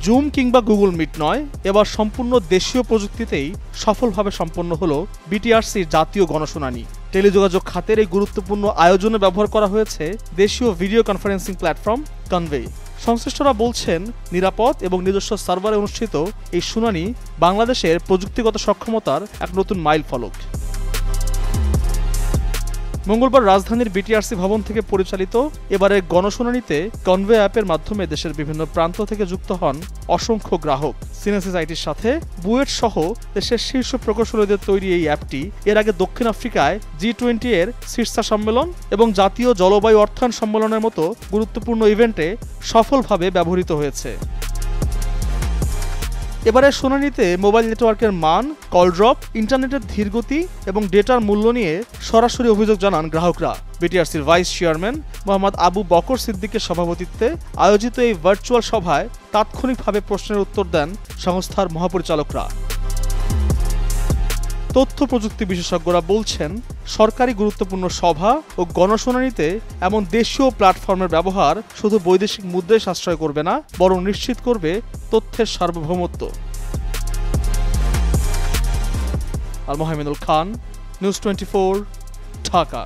Zoom কিংবা Google meet নয়, এবার সম্পূর্ণ দেশীয় প্রযুক্তিতেই সফলভাবে সম্পন্ন হলো বিটিআরসির জাতীয় গণশুনানি। টেলিযোগাযোগ খাতের এই গুরুত্বপূর্ণ আয়োজনে ব্যবহার করা হয়েছে দেশীয় ভিডিও কনফারেন্সিং প্ল্যাটফর্ম কনভে। সংশ্লিষ্টরা বলছেন, নিরাপদ এবং নিজস্ব সার্ভারে অনুষ্ঠিত এই শুনানি বাংলাদেশের প্রযুক্তিগত সক্ষমতার এক নতুন মাইলফলক। মঙ্গলবার রাজধানীর বিটিআরসি ভবন থেকে পরিচালিত এবারের গণশুনানিতে কনভে অ্যাপের মাধ্যমে দেশের বিভিন্ন প্রান্ত থেকে যুক্ত হন অসংখ্য গ্রাহক। সিনেসিস আইটির সাথে বুয়েট সহ দেশের শীর্ষ প্রকৌশলীদের তৈরি এই অ্যাপটি এর আগে দক্ষিণ আফ্রিকায় G20 এর শীর্ষ সম্মেলন এবং জাতীয় জলবায়ু অর্থায়ন সম্মেলনের মতো গুরুত্বপূর্ণ ইভেন্টে সফলভাবে ব্যবহৃত হয়েছে। এবারের শুনানিতে মোবাইল নেটওয়ার্কের মান, কল ড্রপ, ইন্টারনেটের ধীরগতি এবং ডেটার মূল্য নিয়ে সরাসরি অভিযোগ জানান গ্রাহকরা। বিটিআরসির ভাইস চেয়ারম্যান মোহাম্মদ আবু বকর সিদ্দিকের সভাপতিত্বে আয়োজিত এই ভার্চুয়াল সভায় তাৎক্ষণিকভাবে প্রশ্নের উত্তর দেন সংস্থার মহাপরিচালকরা। তথ্য প্রযুক্তি বিশেষজ্ঞরা বলছেন, সরকারি গুরুত্বপূর্ণ সভা ও গণশুনানিতে এমন দেশীয় প্ল্যাটফর্মের ব্যবহার শুধু বৈদেশিক মুদ্রায় সাশ্রয় করবে না, বরং নিশ্চিত করবে তথ্যের সার্বভৌমত্ব। আল মোহাম্মদুল খান, নিউজ 24, ঢাকা।